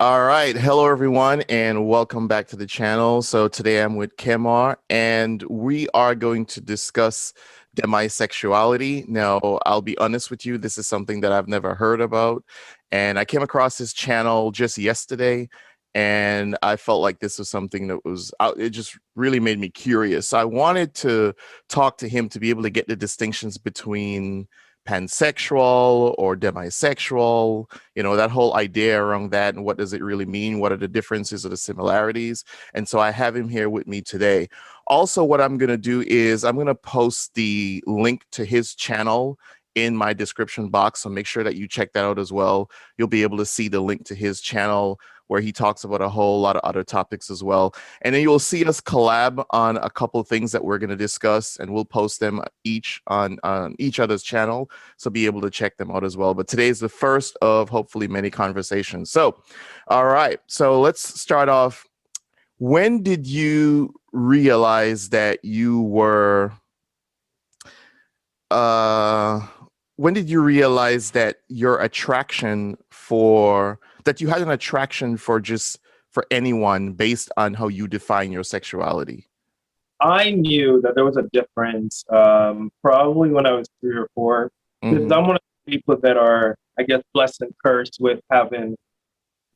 All right. Hello, everyone, and welcome back to the channel. So today I'm with Kemar, and we are going to discuss demisexuality. Now, I'll be honest with you, this is something that I've never heard about, and I came across his channel just yesterday, and I felt like this was something that it just really made me curious. I wanted to talk to him to be able to get the distinctions between pansexual or demisexual, that whole idea around that, and what does it really mean? What are the differences or the similarities? And so I have him here with me today. Also, what I'm going to do is I'm going to post the link to his channel in my description box, so make sure that you check that out as well. You'll be able to see the link to his channel where he talks about a whole lot of other topics as well. And then you'll see us collab on a couple of things that we're going to discuss, and we'll post them each on each other's channel, so be able to check them out as well. But today is the first of hopefully many conversations. So, all right, so let's start off. When did you realize that you were when did you realize that your attraction for that you had an attraction for anyone based on how you define your sexuality? I knew that there was a difference probably when I was 3 or 4, because Mm-hmm. I'm one of the people that are, I guess, blessed and cursed with having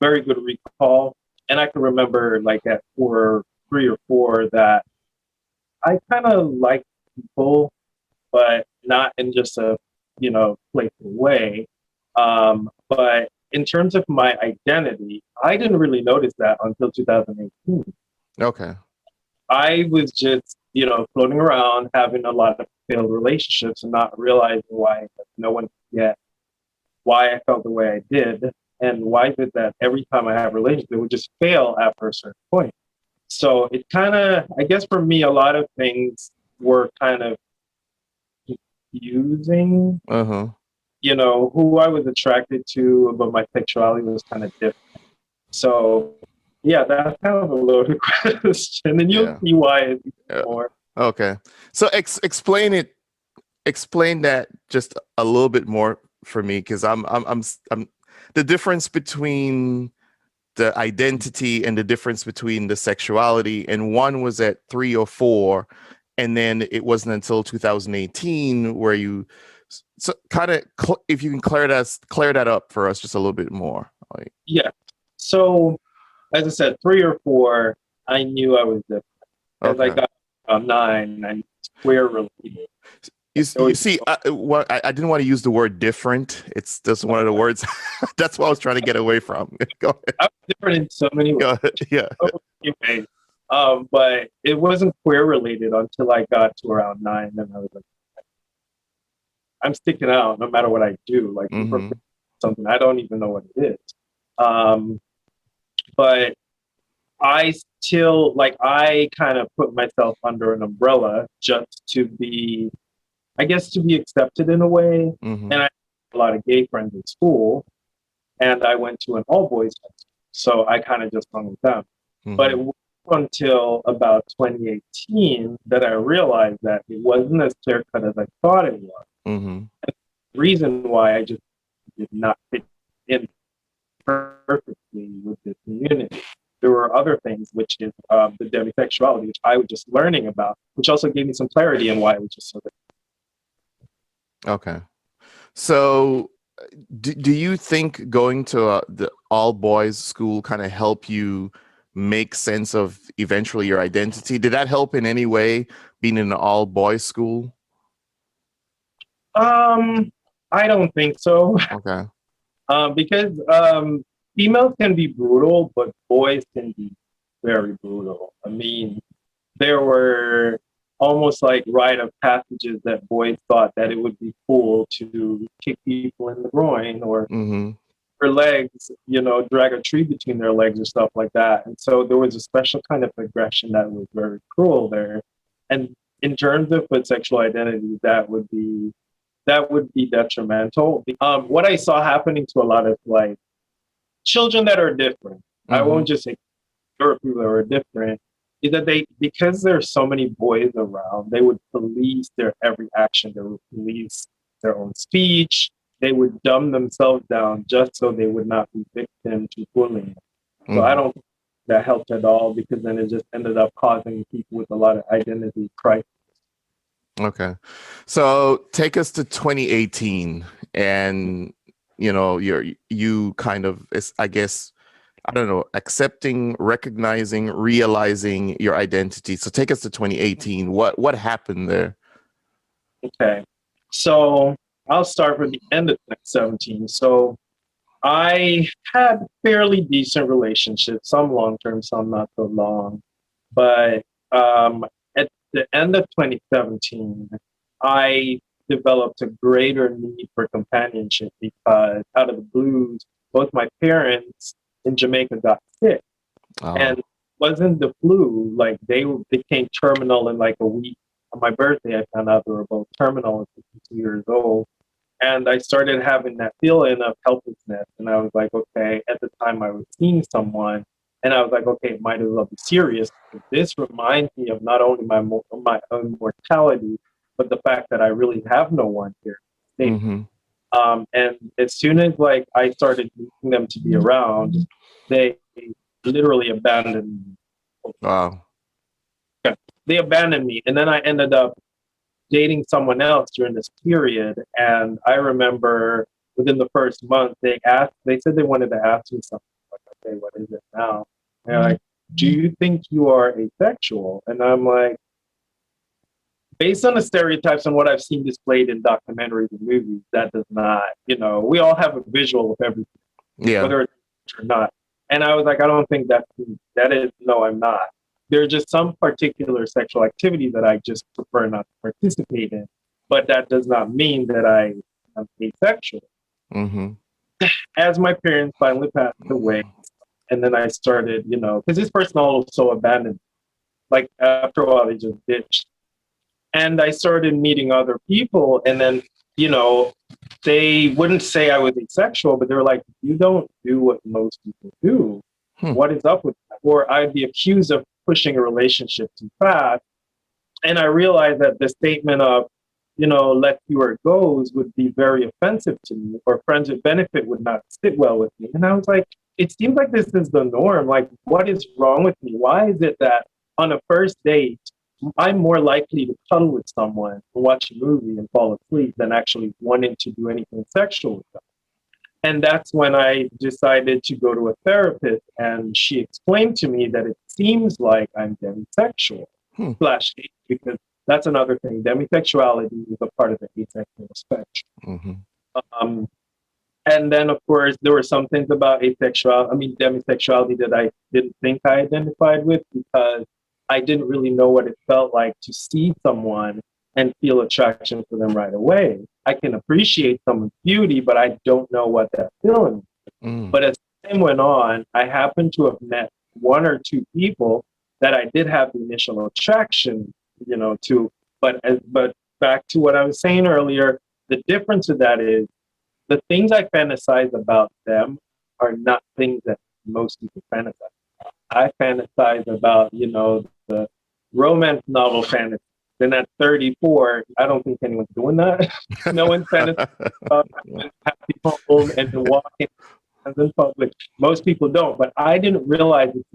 very good recall. And I can remember, like, at 3 or 4, that I kind of like people, but not in just a, playful way. But in terms of my identity, I didn't really notice that until 2018. Okay. I was just, floating around, having a lot of failed relationships and not realizing why no one could get why I felt the way I did, and why did that every time I have a relationship, it would just fail after a certain point. So it kind of, I guess for me, a lot of things were kind of confusing. Uh-huh. Who I was attracted to, but my sexuality was kind of different. So yeah, that's kind of a loaded question, and you'll Yeah. see why it's Yeah. more. Okay. So explain that just a little bit more for me, because I'm the difference between the identity and the difference between the sexuality, and one was at 3 or 4, and then it wasn't until 2018 where you, so kind of, if you can clear that up for us just a little bit more, like. Yeah. So as I said, 3 or 4, I knew I was different. As I Okay. got 9, I square related. You see, what I didn't want to use the word different. It's just one of the words. That's what I was trying to get away from. Go ahead. I was different in so many ways. Go ahead. Yeah. So many ways. But it wasn't queer related until I got to around 9, and I was like, I'm sticking out no matter what I do. Like people are Mm-hmm. something I don't even know what it is. Um, but I still like I kind of put myself under an umbrella just to be, I guess, to be accepted in a way. Mm-hmm. And I had a lot of gay friends in school, and I went to an all boys high school, so I kind of just hung with them. But Mm-hmm. it wasn't until about 2018 that I realized that it wasn't as clear cut as I thought it was. Mm-hmm. The reason why I just did not fit in perfectly with this community. There were other things, which is the demisexuality, which I was just learning about, which also gave me some clarity in why it was just so different. Okay. So, do you think going to the all boys school kind of help you make sense of eventually your identity? Did that help in any way, being in an all boys school? I don't think so. Okay. Because females can be brutal, but boys can be very brutal. I mean, there were almost like rite of passages that boys thought that it would be cool to kick people in the groin or Mm-hmm. their legs, drag a tree between their legs or stuff like that. And so there was a special kind of aggression that was very cruel there. And in terms of with sexual identity, that would be detrimental. What I saw happening to a lot of like children that are different, I Mm-hmm. won't just say there are people that are different, is that they, because there's so many boys around, they would police their every action. They would police their own speech. They would dumb themselves down just so they would not be victim to bullying. So I Mhm. don't think that helped at all, because then it just ended up causing people with a lot of identity crisis. Okay. So take us to 2018 and you kind of I guess I don't know, accepting, recognizing, realizing your identity. So take us to 2018. What happened there? Okay. So I'll start with the end of 2017. So I had fairly decent relationships, some long term, some not so long. But at the end of 2017, I developed a greater need for companionship, because out of the blues, both my parents in Jamaica got sick, and Oh. it wasn't the flu. Like, became terminal in like a week. On my birthday, I found out they were both terminal at 52 years old. And I started having that feeling of helplessness. And I was like, okay, at the time I was seeing someone, and I was like, okay, it might as well be serious. This reminds me of not only my own mortality, but the fact that I really have no one here. Mm-hmm. And as soon as like I started needing them to be around, they literally abandoned me. Wow. They abandoned me. And then I ended up dating someone else during this period. And I remember within the first month, they said they wanted to ask me something. Like, okay, what is it now? And they're like, do you think you are asexual? And I'm like, based on the stereotypes and what I've seen displayed in documentaries and movies, that does not, we all have a visual of everything, Yeah. whether it's or not. And I was like, I don't think that is, no, I'm not. There are just some particular sexual activity that I just prefer not to participate in, but that does not mean that I am asexual. Mm-hmm. As my parents finally passed away, and then I started, because this person also abandoned me. Like, after a while, they just ditched. And I started meeting other people, and then, you know, they wouldn't say I was asexual, but they were like, you don't do what most people do. Hmm. What is up with that? Or I'd be accused of pushing a relationship too fast. And I realized that the statement of, let see where it goes would be very offensive to me, or friends with benefit would not sit well with me. And I was like, it seems like this is the norm. Like, what is wrong with me? Why is it that on a first date, I'm more likely to cuddle with someone and watch a movie and fall asleep than actually wanting to do anything sexual with them? And that's when I decided to go to a therapist, and she explained to me that it seems like I'm demisexual Hmm. slash gay, because that's another thing. Demisexuality is a part of the asexual spectrum. Mm-hmm. Um, and then, of course, there were some things about demisexuality that I didn't think I identified with, because I didn't really know what it felt like to see someone and feel attraction for them right away. I can appreciate someone's beauty, but I don't know what that feeling is. Mm. But as time went on, I happened to have met one or two people that I did have the initial attraction, to. But back to what I was saying earlier, the difference of that is the things I fantasize about them are not things that most people fantasize. I fantasize about, the romance novel fantasy. Then at 34, I don't think anyone's doing that. No one's fantasizing about having a happy home and walking in public. Most people don't, but I didn't realize it's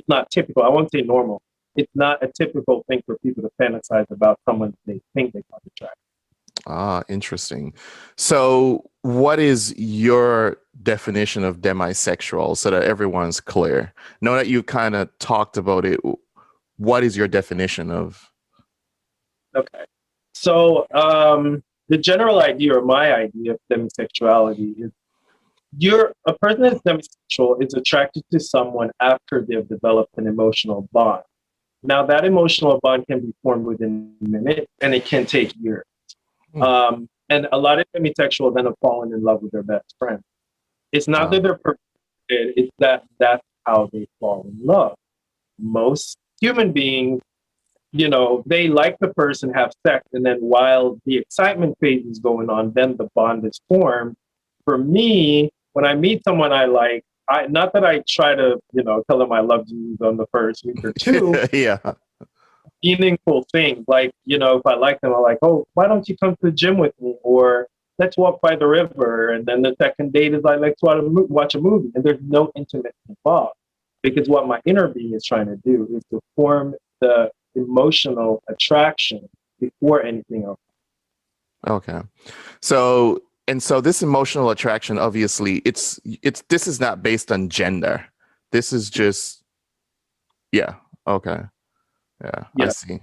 not typical. I won't say normal. It's not a typical thing for people to fantasize about someone they think they find attractive. Ah, interesting. So, what is your definition of demisexual so that everyone's clear? Know that you kind of talked about it. What is your definition of? Okay. So the general idea, or my idea of demisexuality, is a person that's demisexual is attracted to someone after they've developed an emotional bond. Now, that emotional bond can be formed within minutes, and it can take years. Hmm. And a lot of demisexuals end up falling in love with their best friend. It's not that they're perfect, it's that that's how they fall in love. Most human beings, they like the person, have sex, and then while the excitement phase is going on, then the bond is formed. For me, when I meet someone I like, not that I try to, tell them I love you on the first week or two, Yeah. meaningful things. Like, if I like them, I'm like, oh, why don't you come to the gym with me? Or, let's walk by the river. And then the second date is like, let's watch a movie. And there's no intimacy involved. Because what my inner being is trying to do is to form the emotional attraction before anything else. Okay. So, and so this emotional attraction, obviously, this is not based on gender. This is just, yeah. Okay. Yeah, I Yes. see.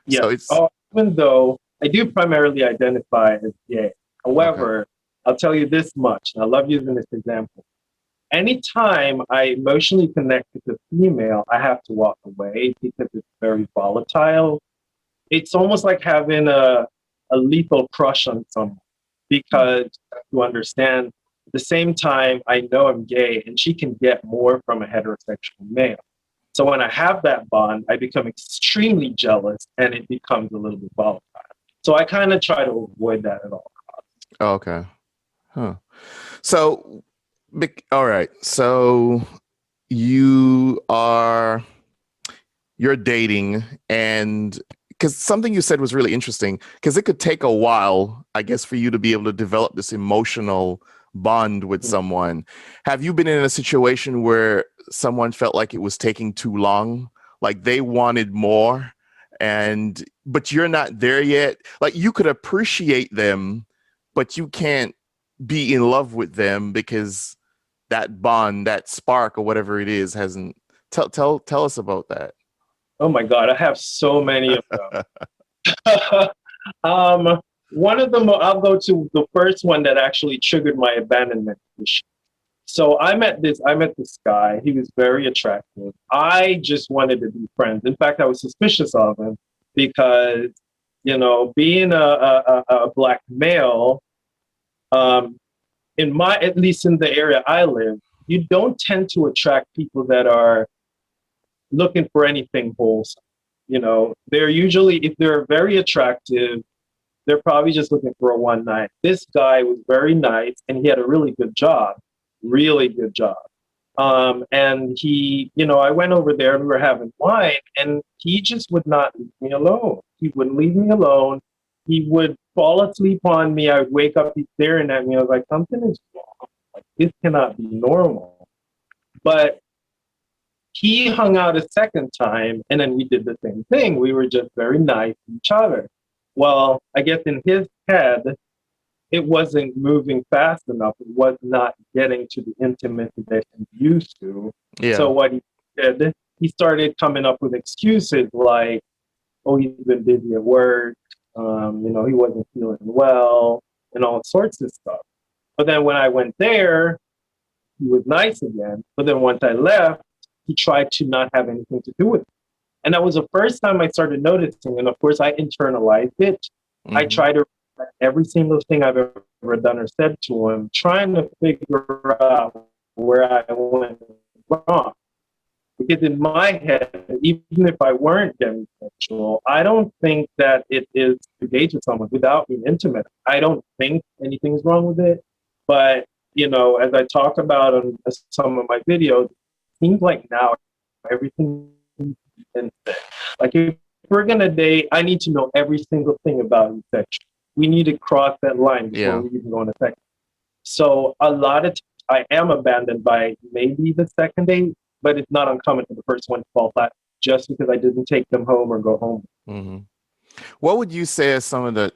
So Yes. it's Even though I do primarily identify as gay. However, I'll tell you this much, and I love using this example. Anytime I emotionally connect with a female, I have to walk away because it's very volatile. It's almost like having a lethal crush on someone because you understand at the same time I know I'm gay and she can get more from a heterosexual male. So when I have that bond, I become extremely jealous and it becomes a little bit volatile. So I kind of try to avoid that at all. okay. Huh. So, all right. So you are you're dating, and because something you said was really interesting, because it could take a while, I guess, for you to be able to develop this emotional bond with someone. Have you been in a situation where someone felt like it was taking too long, like they wanted more, but you're not there yet? Like you could appreciate them, but you can't be in love with them because that bond, that spark, or whatever it is, hasn't. Tell us about that. Oh my God, I have so many of them. One of them, I'll go to the first one that actually triggered my abandonment issue. So I met this guy. He was very attractive. I just wanted to be friends. In fact, I was suspicious of him because, being a black male, at least in the area I live, you don't tend to attract people that are looking for anything wholesome. They're usually, if they're very attractive, they're probably just looking for a one night. This guy was very nice and he had a really good job. And I went over there and we were having wine and he just would not leave me alone. He wouldn't leave me alone. He would fall asleep on me. I would wake up, he's staring at me. I was like, something is wrong. Like, this cannot be normal. But he hung out a second time and then we did the same thing. We were just very nice to each other. Well, I guess in his head, it wasn't moving fast enough. It was not getting to the intimacy that he used to. Yeah. So what he did, he started coming up with excuses like, oh, he's been busy at work, he wasn't feeling well, and all sorts of stuff. But then when I went there, he was nice again. But then once I left, he tried to not have anything to do with it. And that was the first time I started noticing. And of course, I internalized it. Mm-hmm. I try to every single thing I've ever done or said to him, trying to figure out where I went wrong. Because in my head, even if I weren't demisexual, I don't think that it is to engage with someone without being intimate. I don't think anything's wrong with it. But, as I talk about on some of my videos, it seems like now everything is instant. Like if we're going to date, I need to know every single thing about you sexually. We need to cross that line before we even go on a second. So a lot of times I am abandoned by maybe the second date, but it's not uncommon for the first one to fall flat just because I didn't take them home or go home. Mm-hmm. What would you say are some of the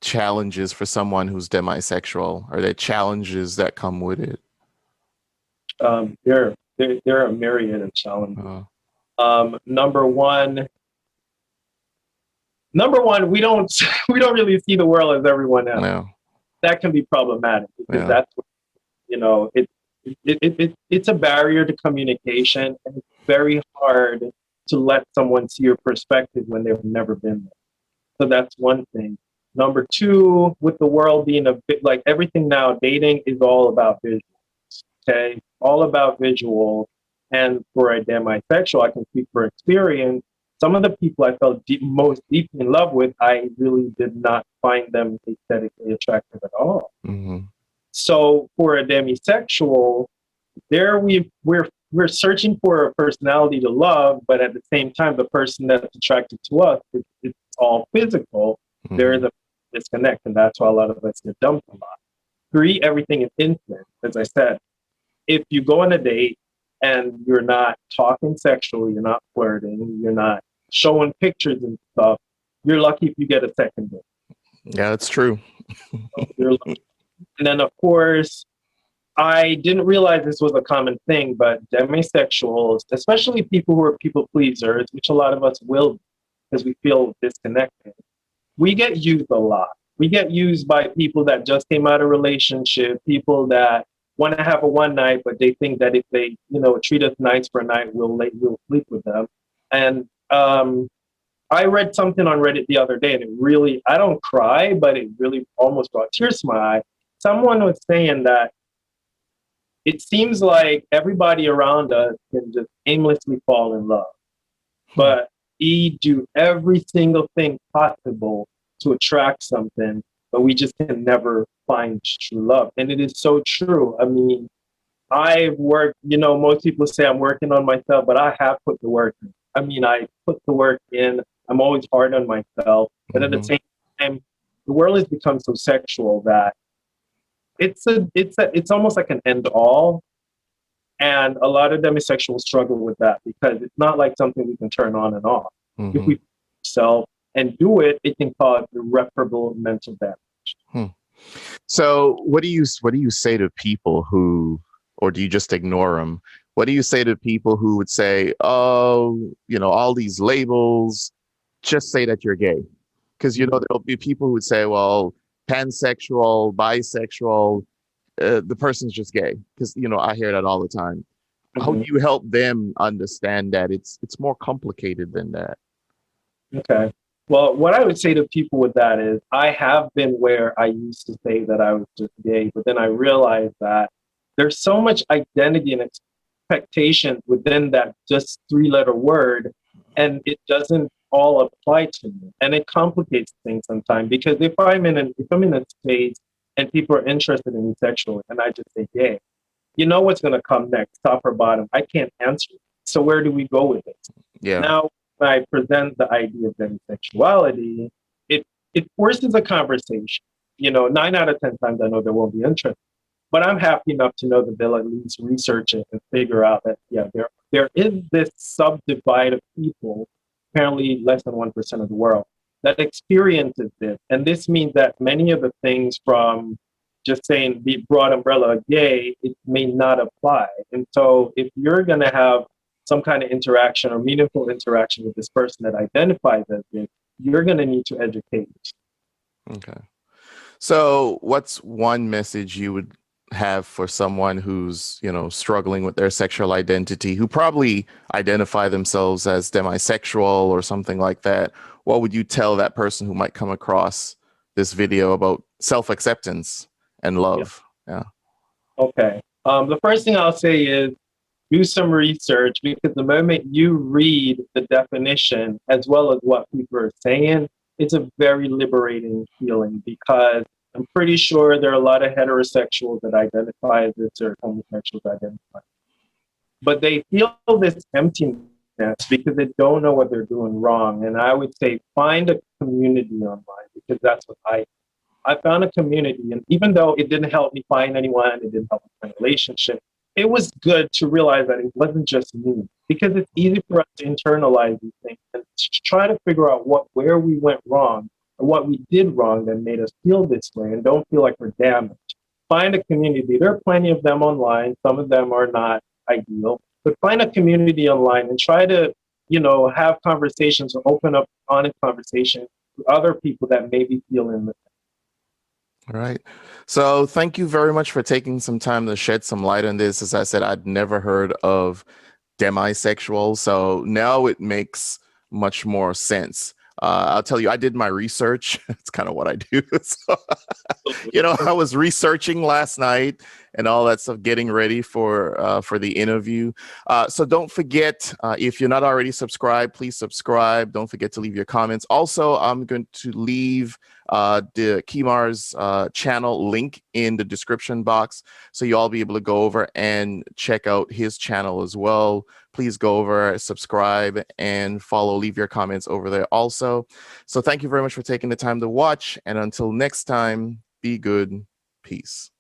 challenges for someone who's demisexual, or the challenges that come with it? There are a myriad of challenges. Number one, we don't really see the world as everyone else. No. That can be problematic because that's what, it's a barrier to communication, and it's very hard to let someone see your perspective when they've never been there. So that's one thing. Number two, with the world being a bit like everything now, dating is all about visuals. Okay, all about visuals. And for a demisexual, I can speak for experience. Some of the people I felt most deeply in love with, I really did not find them aesthetically attractive at all. Mm-hmm. So for a demisexual, we're searching for a personality to love, but at the same time, the person that's attracted to us, it's all physical. Mm-hmm. There is a disconnect, and that's why a lot of us get dumped a lot. Three, everything is instant. As I said, if you go on a date and you're not talking sexually, you're not flirting, you're not showing pictures and stuff, you're lucky if you get a second date. Yeah, that's true. You're lucky. And then, of course, I didn't realize this was a common thing, but demisexuals, especially people who are people pleasers, which a lot of us will because we feel disconnected, we get used a lot. We get used by people that just came out of a relationship, people that want to have a one night, but they think that if they, treat us nice for a night, we'll sleep with them. And I read something on Reddit the other day, and it really, I don't cry, but it really almost brought tears to my eye. Someone was saying that it seems like everybody around us can just aimlessly fall in love, but we do every single thing possible to attract something, but we just can never find true love. And it is so true. I mean, I've worked, most people say I'm working on myself, but I have put the work in. I mean, I put the work in. I'm always hard on myself. But at the same time, the world has become so sexual that it's almost like an end all. And a lot of demisexuals struggle with that because it's not like something we can turn on and off. If we self and do it, it can cause irreparable mental damage. So what do you say to people who, or do you just ignore them? What do you say to people who would say, oh, all these labels, just say that you're gay? Because, there'll be people who would say, well, pansexual, bisexual, the person's just gay. Because, I hear that all the time. How do you help them understand that it's more complicated than that? Okay. Well, what I would say to people with that is I have been where I used to say that I was just gay, but then I realized that there's so much identity and expectation within that just three-letter word, and it doesn't all apply to me. And it complicates things sometimes because if I'm in a space and people are interested in me sexually and I just say gay, you know what's going to come next, top or bottom. I can't answer it. So where do we go with it? Yeah. Now, when I present the idea of demisexuality, it forces a conversation. 9 out of 10 times I know there won't be interest, but I'm happy enough to know that they'll at least research it and figure out that, yeah, there is this subdivide of people, apparently less than 1% of the world, that experiences this. And this means that many of the things from just saying the broad umbrella gay, it may not apply. And so if you're going to have some kind of interaction or meaningful interaction with this person that identifies as gay, you're going to need to educate yourself. Okay. So what's one message you would have for someone who's, struggling with their sexual identity, who probably identify themselves as demisexual or something like that? What would you tell that person who might come across this video about self-acceptance and love? Yeah. Okay. The first thing I'll say is do some research, because the moment you read the definition as well as what people are saying, it's a very liberating feeling, because I'm pretty sure there are a lot of heterosexuals that identify as this or homosexuals identify. But they feel this emptiness because they don't know what they're doing wrong. And I would say find a community online, because that's what I found a community. And even though it didn't help me find anyone, it didn't help me find a relationship, it was good to realize that it wasn't just me, because it's easy for us to internalize these things and try to figure out where we went wrong or what we did wrong that made us feel this way and don't feel like we're damaged. Find a community. There are plenty of them online. Some of them are not ideal, but find a community online and try to, have conversations or open up honest conversations with other people that may be feeling the same. All right. So thank you very much for taking some time to shed some light on this. As I said, I'd never heard of demisexual, so now it makes much more sense. I'll tell you, I did my research. It's kind of what I do. So, I was researching last night and all that stuff, getting ready for the interview. So don't forget, if you're not already subscribed, please subscribe. Don't forget to leave your comments. Also, I'm going to leave the Kemar's channel link in the description box, so you all be able to go over and check out his channel as well. please go over, subscribe, and follow. Leave your comments over there also. So thank you very much for taking the time to watch. And until next time, be good. Peace.